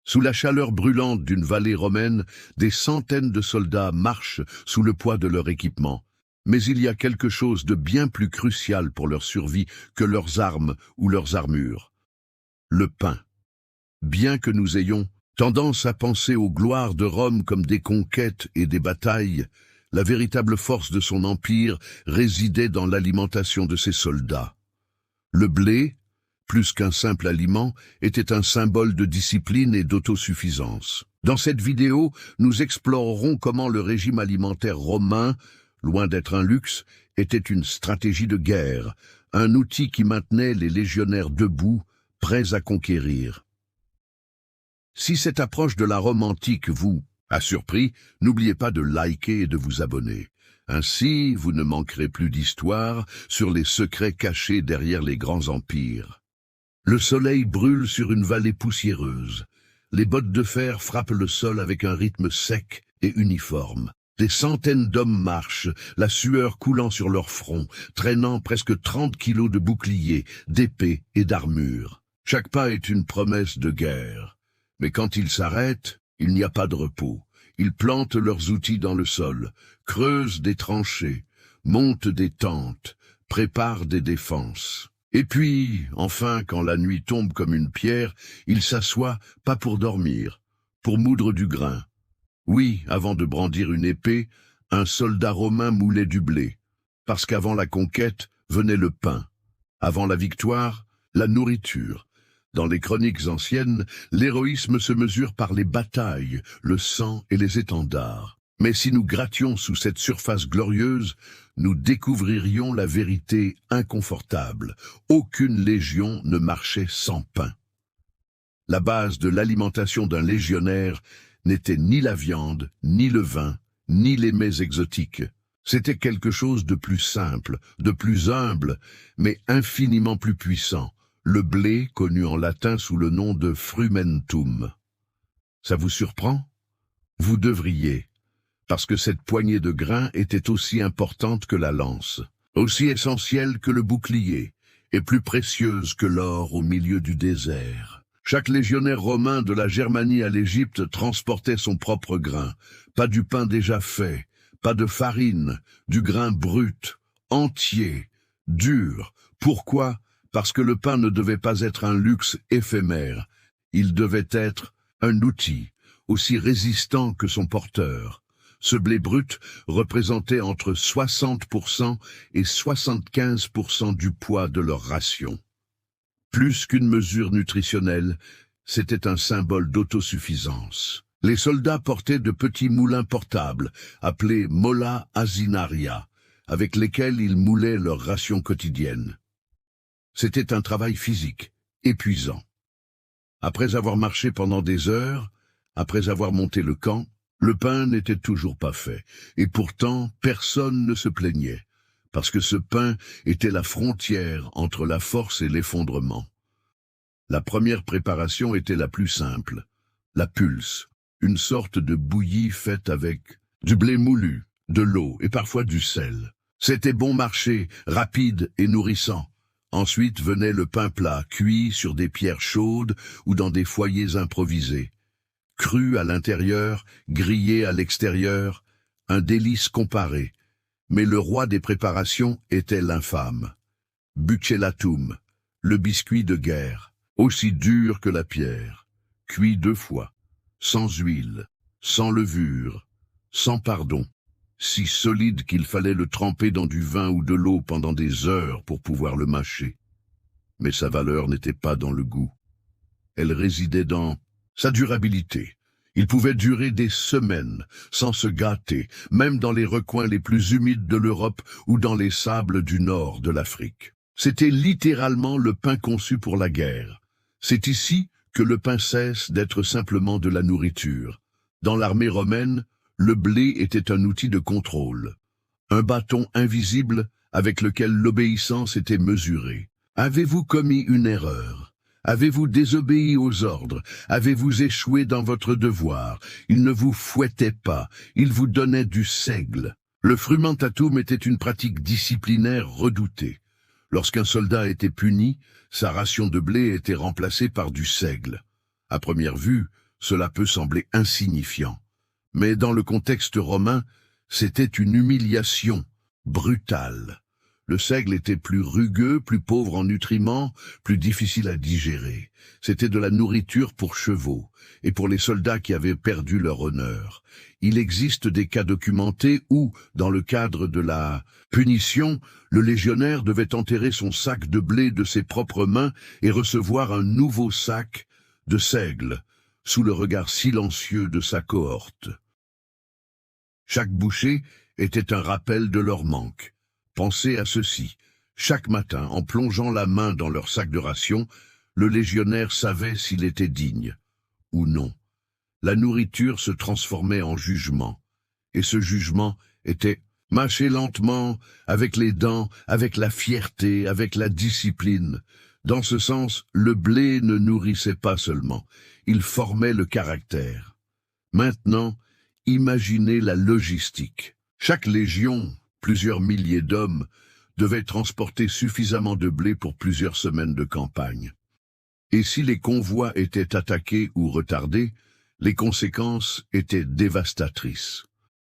Sous la chaleur brûlante d'une vallée romaine, des centaines de soldats marchent sous le poids de leur équipement. Mais il y a quelque chose de bien plus crucial pour leur survie que leurs armes ou leurs armures. Le pain. Bien que nous ayons tendance à penser aux gloires de Rome comme des conquêtes et des batailles, la véritable force de son empire résidait dans l'alimentation de ses soldats. Le blé, plus qu'un simple aliment, était un symbole de discipline et d'autosuffisance. Dans cette vidéo, nous explorerons comment le régime alimentaire romain, loin d'être un luxe, était une stratégie de guerre, un outil qui maintenait les légionnaires debout, prêts à conquérir. Si cette approche de la Rome antique vous a surpris, n'oubliez pas de liker et de vous abonner. Ainsi, vous ne manquerez plus d'histoire sur les secrets cachés derrière les grands empires. Le soleil brûle sur une vallée poussiéreuse. Les bottes de fer frappent le sol avec un rythme sec et uniforme. Des centaines d'hommes marchent, la sueur coulant sur leur front, traînant presque 30 kilos de boucliers, d'épées et d'armures. Chaque pas est une promesse de guerre. Mais quand ils s'arrêtent, il n'y a pas de repos. Ils plantent leurs outils dans le sol, creusent des tranchées, montent des tentes, préparent des défenses. Et puis, enfin, quand la nuit tombe comme une pierre, ils s'assoient, pas pour dormir, pour moudre du grain. Oui, avant de brandir une épée, un soldat romain moulait du blé, parce qu'avant la conquête venait le pain. Avant la victoire, la nourriture. Dans les chroniques anciennes, l'héroïsme se mesure par les batailles, le sang et les étendards. Mais si nous grattions sous cette surface glorieuse, nous découvririons la vérité inconfortable. Aucune légion ne marchait sans pain. La base de l'alimentation d'un légionnaire n'était ni la viande, ni le vin, ni les mets exotiques. C'était quelque chose de plus simple, de plus humble, mais infiniment plus puissant. Le blé, connu en latin sous le nom de frumentum. Ça vous surprend? Vous devriez, parce que cette poignée de grains était aussi importante que la lance, aussi essentielle que le bouclier, et plus précieuse que l'or au milieu du désert. Chaque légionnaire romain de la Germanie à l'Égypte transportait son propre grain, pas du pain déjà fait, pas de farine, du grain brut, entier, dur. Pourquoi? Parce que le pain ne devait pas être un luxe éphémère, il devait être un outil, aussi résistant que son porteur. Ce blé brut représentait entre 60% et 75% du poids de leur ration. Plus qu'une mesure nutritionnelle, c'était un symbole d'autosuffisance. Les soldats portaient de petits moulins portables, appelés molla asinaria, avec lesquels ils moulaient leur ration quotidienne. C'était un travail physique, épuisant. Après avoir marché pendant des heures, après avoir monté le camp, le pain n'était toujours pas fait, et pourtant personne ne se plaignait, parce que ce pain était la frontière entre la force et l'effondrement. La première préparation était la plus simple, la pulse, une sorte de bouillie faite avec du blé moulu, de l'eau et parfois du sel. C'était bon marché, rapide et nourrissant. Ensuite venait le pain plat, cuit sur des pierres chaudes ou dans des foyers improvisés. Cru à l'intérieur, grillé à l'extérieur, un délice comparé. Mais le roi des préparations était l'infâme. Bucellatum, le biscuit de guerre, aussi dur que la pierre, cuit 2 fois, sans huile, sans levure, sans pardon. Si solide qu'il fallait le tremper dans du vin ou de l'eau pendant des heures pour pouvoir le mâcher. Mais sa valeur n'était pas dans le goût. Elle résidait dans sa durabilité. Il pouvait durer des semaines, sans se gâter, même dans les recoins les plus humides de l'Europe ou dans les sables du nord de l'Afrique. C'était littéralement le pain conçu pour la guerre. C'est ici que le pain cesse d'être simplement de la nourriture. Dans l'armée romaine, le blé était un outil de contrôle, un bâton invisible avec lequel l'obéissance était mesurée. Avez-vous commis une erreur? Avez-vous désobéi aux ordres? Avez-vous échoué dans votre devoir? Il ne vous fouettait pas, il vous donnait du seigle. Le frumentatum était une pratique disciplinaire redoutée. Lorsqu'un soldat était puni, sa ration de blé était remplacée par du seigle. À première vue, Cela peut sembler insignifiant, mais dans le contexte romain, c'était une humiliation brutale. Le seigle était plus rugueux, plus pauvre en nutriments, plus difficile à digérer. C'était de la nourriture pour chevaux et pour les soldats qui avaient perdu leur honneur. Il existe des cas documentés où, dans le cadre de la punition, le légionnaire devait enterrer son sac de blé de ses propres mains et recevoir un nouveau sac de seigle, sous le regard silencieux de sa cohorte. Chaque bouchée était un rappel de leur manque. Pensez à ceci. Chaque matin, en plongeant la main dans leur sac de rations, le légionnaire savait s'il était digne ou non. La nourriture se transformait en jugement, et ce jugement était mâché lentement, avec les dents, avec la fierté, avec la discipline. Dans ce sens, le blé ne nourrissait pas seulement, il formait le caractère. Maintenant, imaginez la logistique. Chaque légion, plusieurs milliers d'hommes, devait transporter suffisamment de blé pour plusieurs semaines de campagne. Et si les convois étaient attaqués ou retardés, les conséquences étaient dévastatrices.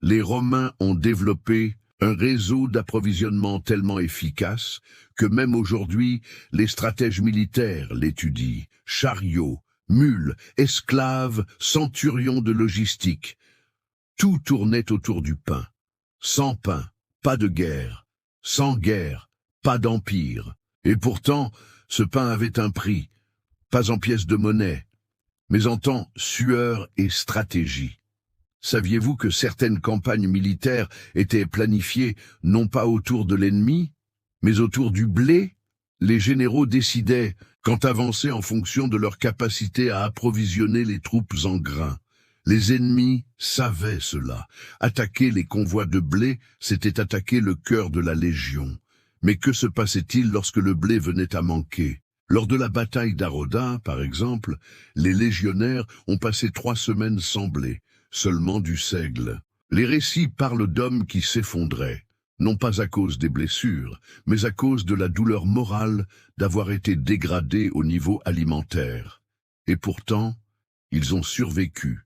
Les Romains ont développé un réseau d'approvisionnement tellement efficace que même aujourd'hui, les stratèges militaires l'étudient. Chariots, mules, esclaves, centurions de logistique. Tout tournait autour du pain. Sans pain, pas de guerre. Sans guerre, pas d'empire. Et pourtant, ce pain avait un prix, pas en pièces de monnaie, mais en temps, sueur et stratégie. Saviez-vous que certaines campagnes militaires étaient planifiées non pas autour de l'ennemi, mais autour du blé? Les généraux décidaient quand avancer en fonction de leur capacité à approvisionner les troupes en grains. Les ennemis savaient cela. Attaquer les convois de blé, c'était attaquer le cœur de la légion. Mais que se passait-il lorsque le blé venait à manquer? Lors de la bataille d'Aroda, par exemple, les légionnaires ont passé 3 semaines sans blé, seulement du seigle. Les récits parlent d'hommes qui s'effondraient, non pas à cause des blessures, mais à cause de la douleur morale d'avoir été dégradés au niveau alimentaire. Et pourtant, ils ont survécu.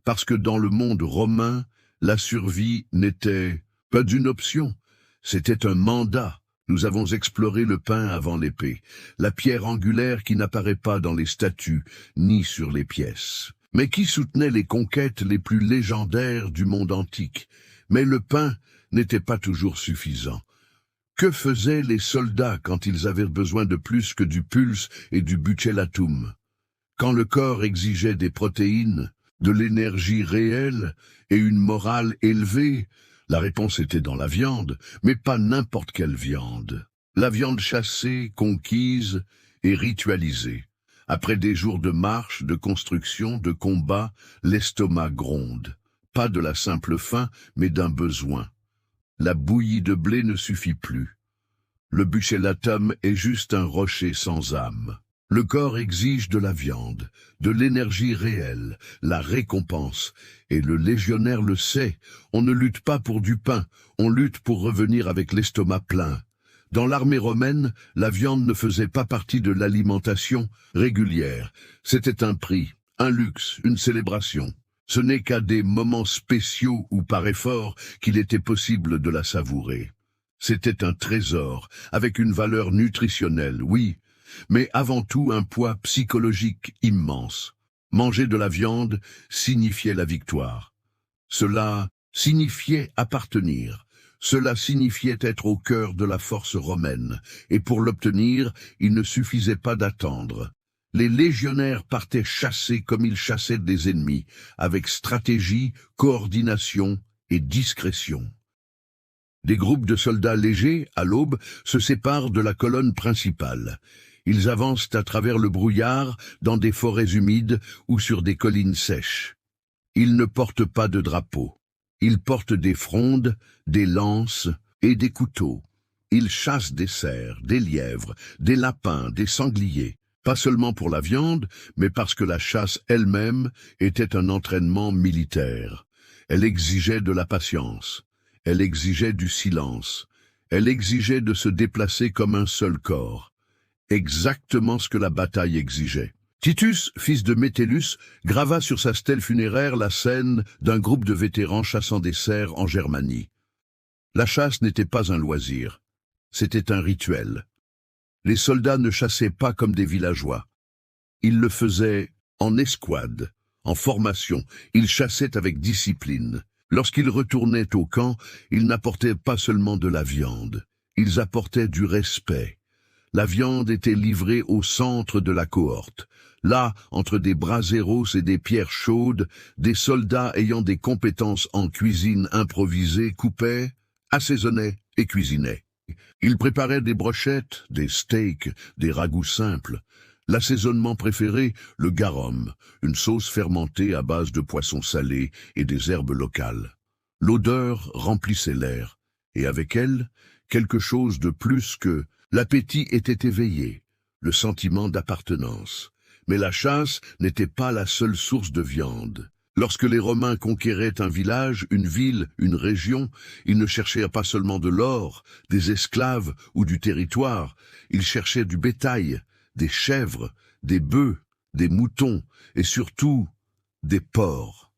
Parce que dans le monde romain, la survie n'était pas une option, c'était un mandat. Nous avons exploré le pain avant l'épée, la pierre angulaire qui n'apparaît pas dans les statues ni sur les pièces, mais qui soutenait les conquêtes les plus légendaires du monde antique. Mais le pain n'était pas toujours suffisant. Que faisaient les soldats quand ils avaient besoin de plus que du pulse et du buccellatum? Quand le corps exigeait des protéines, de l'énergie réelle et une morale élevée, la réponse était dans la viande, mais pas n'importe quelle viande. La viande chassée, conquise et ritualisée. Après des jours de marche, de construction, de combat, l'estomac gronde. Pas de la simple faim, mais d'un besoin. La bouillie de blé ne suffit plus. Le buccellatum est juste un rocher sans âme. Le corps exige de la viande, de l'énergie réelle, la récompense. Et le légionnaire le sait, on ne lutte pas pour du pain, on lutte pour revenir avec l'estomac plein. Dans l'armée romaine, la viande ne faisait pas partie de l'alimentation régulière. C'était un prix, un luxe, une célébration. Ce n'est qu'à des moments spéciaux ou par effort qu'il était possible de la savourer. C'était un trésor, avec une valeur nutritionnelle, oui, mais avant tout un poids psychologique immense. Manger de la viande signifiait la victoire. Cela signifiait appartenir. Cela signifiait être au cœur de la force romaine. Et pour l'obtenir, il ne suffisait pas d'attendre. Les légionnaires partaient chasser comme ils chassaient des ennemis, avec stratégie, coordination et discrétion. Des groupes de soldats légers, à l'aube, se séparent de la colonne principale. Ils avancent à travers le brouillard, dans des forêts humides ou sur des collines sèches. Ils ne portent pas de drapeau. Ils portent des frondes, des lances et des couteaux. Ils chassent des cerfs, des lièvres, des lapins, des sangliers. Pas seulement pour la viande, mais parce que la chasse elle-même était un entraînement militaire. Elle exigeait de la patience. Elle exigeait du silence. Elle exigeait de se déplacer comme un seul corps. Exactement ce que la bataille exigeait. Titus, fils de Métellus, grava sur sa stèle funéraire la scène d'un groupe de vétérans chassant des cerfs en Germanie. La chasse n'était pas un loisir, c'était un rituel. Les soldats ne chassaient pas comme des villageois. Ils le faisaient en escouade, en formation, ils chassaient avec discipline. Lorsqu'ils retournaient au camp, ils n'apportaient pas seulement de la viande, ils apportaient du respect. La viande était livrée au centre de la cohorte. Là, entre des braseros et des pierres chaudes, des soldats ayant des compétences en cuisine improvisée coupaient, assaisonnaient et cuisinaient. Ils préparaient des brochettes, des steaks, des ragoûts simples. L'assaisonnement préféré, le garum, une sauce fermentée à base de poissons salés et des herbes locales. L'odeur remplissait l'air, et avec elle, quelque chose de plus que l'appétit était éveillé, le sentiment d'appartenance. Mais la chasse n'était pas la seule source de viande. Lorsque les Romains conquéraient un village, une ville, une région, ils ne cherchaient pas seulement de l'or, des esclaves ou du territoire, ils cherchaient du bétail, des chèvres, des bœufs, des moutons et surtout des porcs.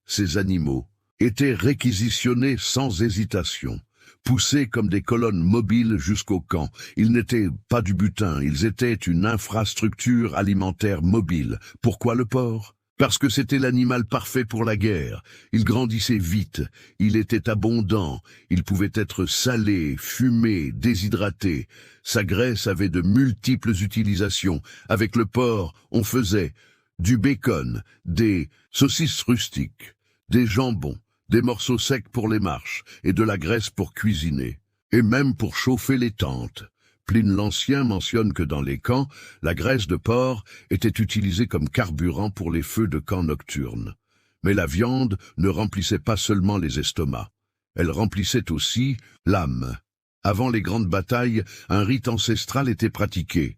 Ces animaux étaient réquisitionnés sans hésitation, poussés comme des colonnes mobiles jusqu'au camp. Ils n'étaient pas du butin, ils étaient une infrastructure alimentaire mobile. Pourquoi le porc? Parce que c'était l'animal parfait pour la guerre. Il grandissait vite, il était abondant, il pouvait être salé, fumé, déshydraté. Sa graisse avait de multiples utilisations. Avec le porc, on faisait du bacon, des saucisses rustiques, des jambons, des morceaux secs pour les marches et de la graisse pour cuisiner, et même pour chauffer les tentes. Pline l'Ancien mentionne que dans les camps, la graisse de porc était utilisée comme carburant pour les feux de camp nocturnes. Mais la viande ne remplissait pas seulement les estomacs, elle remplissait aussi l'âme. Avant les grandes batailles, un rite ancestral était pratiqué.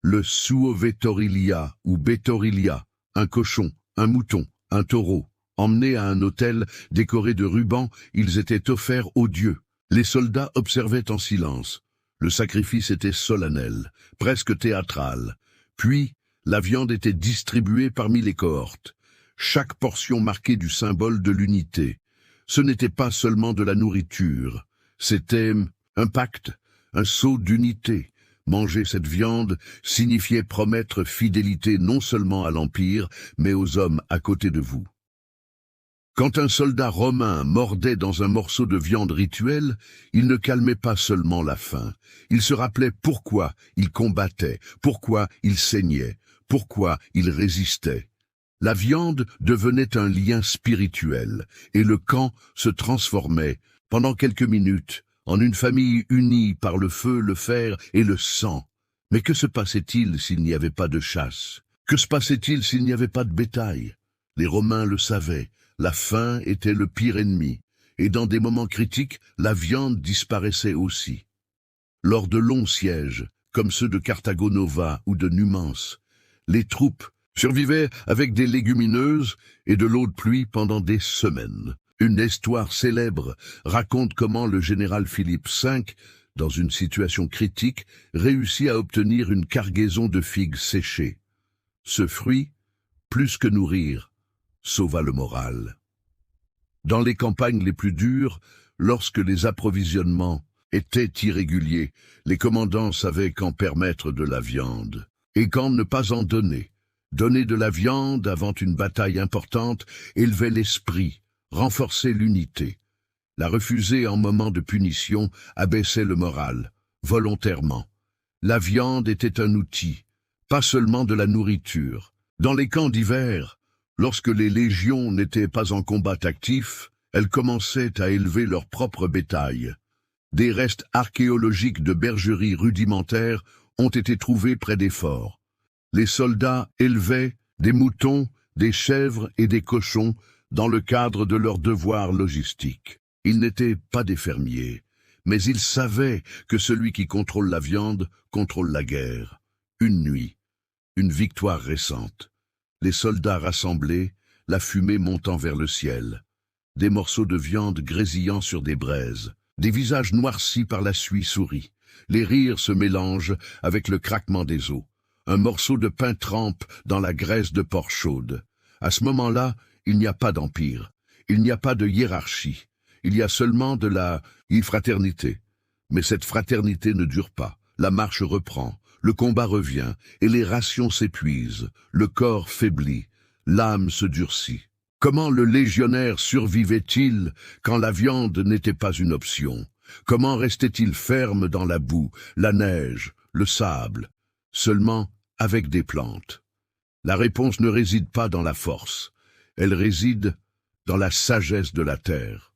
Le suovetorilia ou betorilia, un cochon, un mouton, un taureau. Emmenés à un autel décoré de rubans, ils étaient offerts aux dieux. Les soldats observaient en silence. Le sacrifice était solennel, presque théâtral. Puis, la viande était distribuée parmi les cohortes. Chaque portion marquait du symbole de l'unité. Ce n'était pas seulement de la nourriture, c'était un pacte, un sceau d'unité. Manger cette viande signifiait promettre fidélité non seulement à l'Empire, mais aux hommes à côté de vous. Quand un soldat romain mordait dans un morceau de viande rituelle, il ne calmait pas seulement la faim. Il se rappelait pourquoi il combattait, pourquoi il saignait, pourquoi il résistait. La viande devenait un lien spirituel, et le camp se transformait, pendant quelques minutes, en une famille unie par le feu, le fer et le sang. Mais que se passait-il s'il n'y avait pas de chasse? Que se passait-il s'il n'y avait pas de bétail? Les Romains le savaient. La faim était le pire ennemi, et dans des moments critiques, la viande disparaissait aussi. Lors de longs sièges, comme ceux de Carthago Nova ou de Numance, les troupes survivaient avec des légumineuses et de l'eau de pluie pendant des semaines. Une histoire célèbre raconte comment le général Philippe V, dans une situation critique, réussit à obtenir une cargaison de figues séchées. Ce fruit, plus que nourrir, sauva le moral. Dans les campagnes les plus dures, lorsque les approvisionnements étaient irréguliers, les commandants savaient quand permettre de la viande et quand ne pas en donner. Donner de la viande avant une bataille importante élevait l'esprit, renforçait l'unité. La refuser en moment de punition abaissait le moral, volontairement. La viande était un outil, pas seulement de la nourriture. Dans les camps d'hiver, lorsque les légions n'étaient pas en combat actif, elles commençaient à élever leur propre bétail. Des restes archéologiques de bergeries rudimentaires ont été trouvés près des forts. Les soldats élevaient des moutons, des chèvres et des cochons dans le cadre de leurs devoirs logistiques. Ils n'étaient pas des fermiers, mais ils savaient que celui qui contrôle la viande contrôle la guerre. Une nuit, une victoire récente. Les soldats rassemblés, la fumée montant vers le ciel. Des morceaux de viande grésillant sur des braises. Des visages noircis par la suie souris. Les rires se mélangent avec le craquement des os. Un morceau de pain trempe dans la graisse de porc chaude. À ce moment-là, il n'y a pas d'empire, il n'y a pas de hiérarchie, il y a seulement de la fraternité. Mais cette fraternité ne dure pas, la marche reprend, le combat revient, et les rations s'épuisent, le corps faiblit, l'âme se durcit. Comment le légionnaire survivait-il quand la viande n'était pas une option? Comment restait-il ferme dans la boue, la neige, le sable, seulement avec des plantes? La réponse ne réside pas dans la force, elle réside dans la sagesse de la terre.